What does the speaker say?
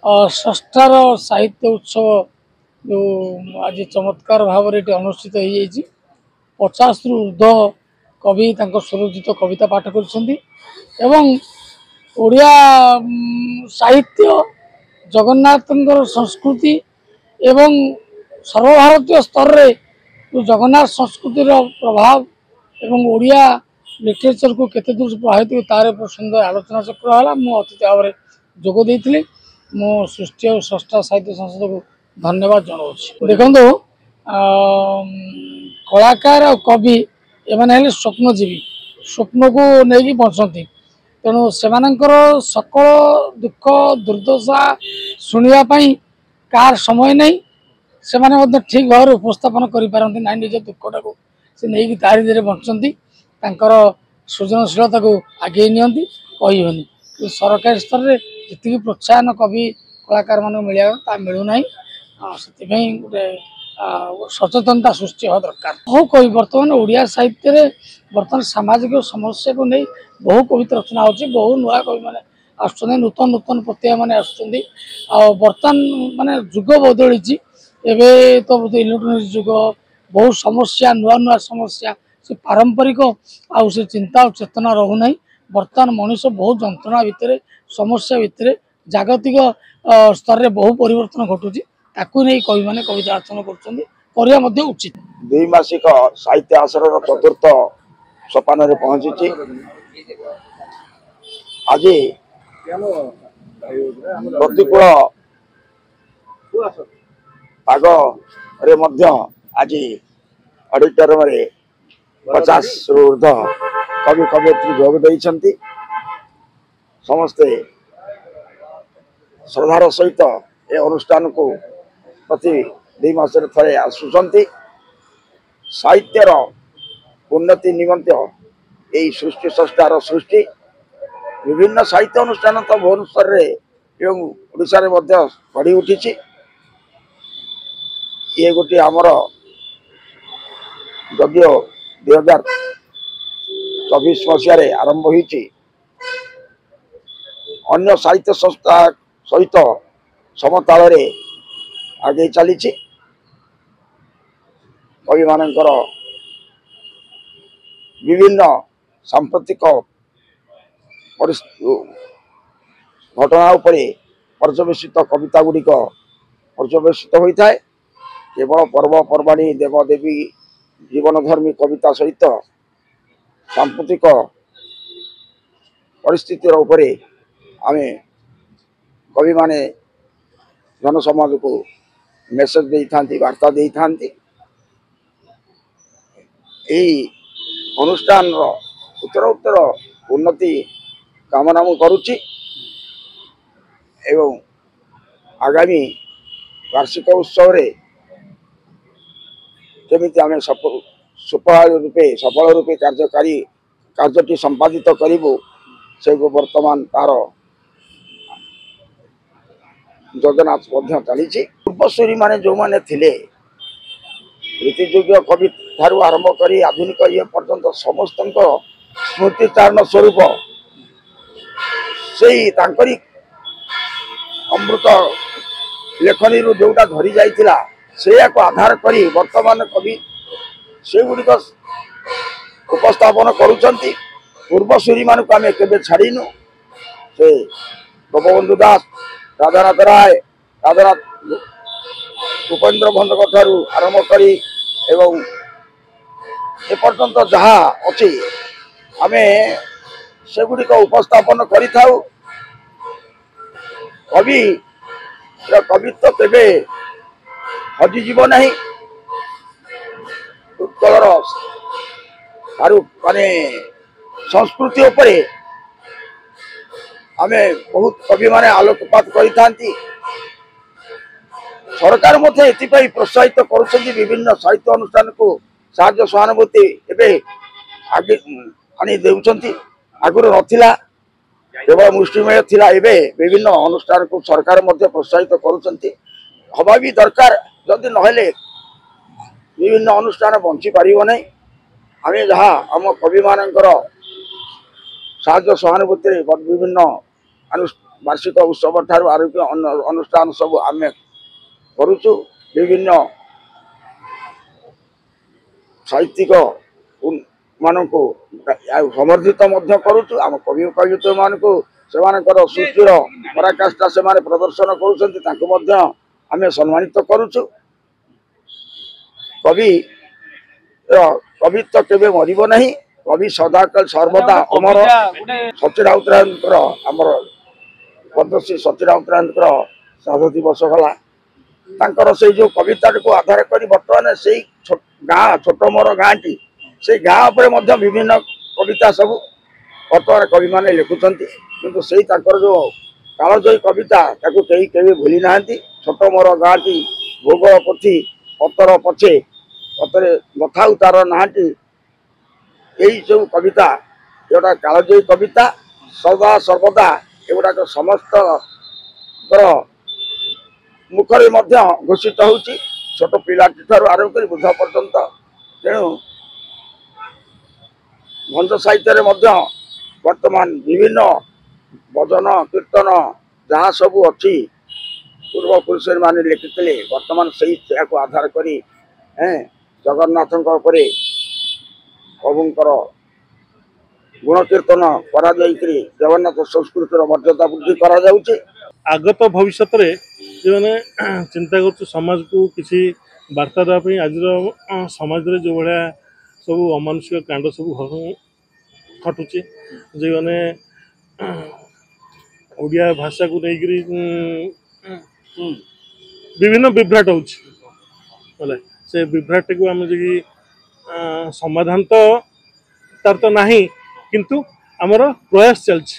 षष्ठार साहित्य उत्सव जो आज चमत्कार भाव में अनुष्ठित हो 50 रु ऊर्ध्व कवि स्वरचित कविता पाठ कर ओडिया साहित्य जगन्नाथ संस्कृति एवं सर्वभारतीय स्तर रे जगन्नाथ संस्कृतिर प्रभाव एवं ओडिया लिटरेचर को केते दूर प्रभावित हो तार सुंदर आलोचना चक्र है मु अतिथि भाव में जोग देती मो सृष्टि और षष्ठ साहित्य संसद को धन्यवाद जनाऊँ। देखो कलाकार और कवि एमाने स्वप्नजीवी स्वप्न को लेकिन बचती तेणु से सकल दुख दुर्दशा शुणापी कार समय नहीं से ठीक भाव उपस्थापन करपारती ना निज दुखटा को से नहीं तारी धीरे बंचती सृजनशीलता को आगे नियंती कहीहनी सरकारी स्तर में जी प्रोत्साहन कवि कलाकार मान मिलना मिलूना से गोटे सचेतनता सृष्टि हवा दरकार। बहु कवि बर्तमान ओडिया साहित्य रे बर्तमान सामाजिक समस्या को नहीं बहु कविता रचना होची बहु नुआ कवि माने आसुचंदी नूतन नूतन प्रत्यय माने आसुचंदी बर्तमान माने जुग बदली एबे तो इलेक्ट्रोनिक जुग बहु समस्या नुआ नुआ समस्या से पारंपरिक आउ से चिंता और चेतना रहूना बर्तमान मनुष्य बहुत जंत्रणा भितर समस्या भितर जागतिक स्तर में बहु परिवर्तन घटुची ताकू नहीं कवि माने कविता रचना कर उचित। द्विमासिक साहित्य आसर चतुर्थ सोपान रे पहुंची आज प्रतिकूल पाग रे मध्य आज ऑडिटोरियम रे 50 रु ऊर्ध्व कवि कवयित्री जोग देइछंती समस्ते श्रद्धार सहित ए अनुष्ठान को प्रति 2 मास थे आसुचंती साहित्यर उन्नति निमंत यही सृष्टि संस्थार सृष्टि विभिन्न साहित्य अनुष्ठान तो भुवनेश्वर एवं ओडिशा रे मध्य बढ़ी उठी ये गोटे आमर जदियो 2024 मसीह आरंभ होती अन्य साहित्य संस्था सहित समताल आगे चली कवि मानकर विभिन्न सांप्रतिक घटना उपरे पर्यवेसित कविता गुड़िक पर्यवेसित होता है केवल पर्वपर्वाणी देवदेवी जीवनधर्मी कविता सहित सांप्रतिक परिस्थितिर उपरे आमे कवि माने जनसमाज को मेसेज दे था वार्ता दे था अनुष्ठान उत्तर उत्तर उन्नति कामना करुच्ची एवं आगामी वार्षिक उत्सव रे केमिति आमे सफल रूपे कार्यटी संपादित करूँ से वर्तमान तार योजना चली पूर्वसूरी माने जो माने थिले रीतियोग्य कवि ठारू आरंभ कर आधुनिक ये पर्यंत समस्त स्मृति चारण स्वरूप से अमृत लेखनी जोटा धरी जाइतिला से आधार करी वर्तमान कवि से गुड़िक उपस्थापन करुचंती पूर्वसूरी मानक आमे केबे छाड़ीनु से गोपबंधु दास राधानाथ राय राधानाथ उपेन्द्र भंडक ठारू आरंभ करी एवं एपर्यंत जहाँ अच्छी आमे से गुड़िक उपस्थापन करि थाउ कवि कवित्व केबे हजिजीव नहीं उत्कलर तारू माने संस्कृति उपरे आमे बहुत कवि माने आलोकपात करिथांती सरकार मध्य एतिपाई प्रोत्साहित करुछंती विभिन्न साहित्य अनुष्ठान को साहाय्य सहानुभूति एबे आगे आनी देउछंती आगुर नथिला केवल मुष्टिमेय थिला एबे विभिन्न अनुष्ठान को सरकार मध्य प्रोत्साहित करुछंती हवा भी दरकार जदि नहेले विभिन्न अनुष्ठान बंची पारिबो नै आमे जहा हम कवि मानकर साहाय्य सहानुभूति विभिन्न वार्षिक उत्सव ठारू आरोग्य अनुष्ठान सब आम करुचु विभिन्न साहित्यिक मान को समर्थित करुचु आम कवि कवित मान को सृष्टिर पराकाष्ठा से प्रदर्शन करें सम्मानित करुचु कवि कवित्व केवे मरिब नहीं कवि सदाकाल सर्वदा अमर सचिन राउतराय आमर पद्मश्री सचिन राउतराय श्राद्ध दिवस गला से जो कविता को आधार कर बर्तमान से गाँ छोट मोर गाँ टी से गाँ पर विभिन्न कविता सब बर्तमान कवि माने लिखुंट किंतु से जो कालजयी कविता कहीं केवे भूली ना छोट मोर गाँ टी भोग पोथी पतर पछे पतरे नथा तार ना यही सब कविता जोटा कालजयी कविता सदा सर्वदा एगुड़ाक समस्त मुखरे घोषित होची छोट पिलाटी ठारू आरंभ कर बुद्ध पर्यंत तेणु भंज साहित्य वर्तमान विभिन्न भजन कीर्तन जहाँ सब अच्छी पूर्व पुरुष माने लिखिते वर्तमान से आधार करी जगन्नाथ प्रभुंकर गुण कीर्तन करा जगन्नाथ संस्कृतिर मर्यादा वृद्धि करा जाउचे। आगत भविष्य जो मैंने चिंता कर समाज को किसी वार्ता देवाई आज समाज रे जो भाया सब अमानुषिक कांड सब घटुचे जो मैंने ओडिया भाषा को लेकर विभिन्न विभ्राट हो से विभ्राट को आम समाधान तो तार तो नहीं किंतु आमर प्रयास चलछि।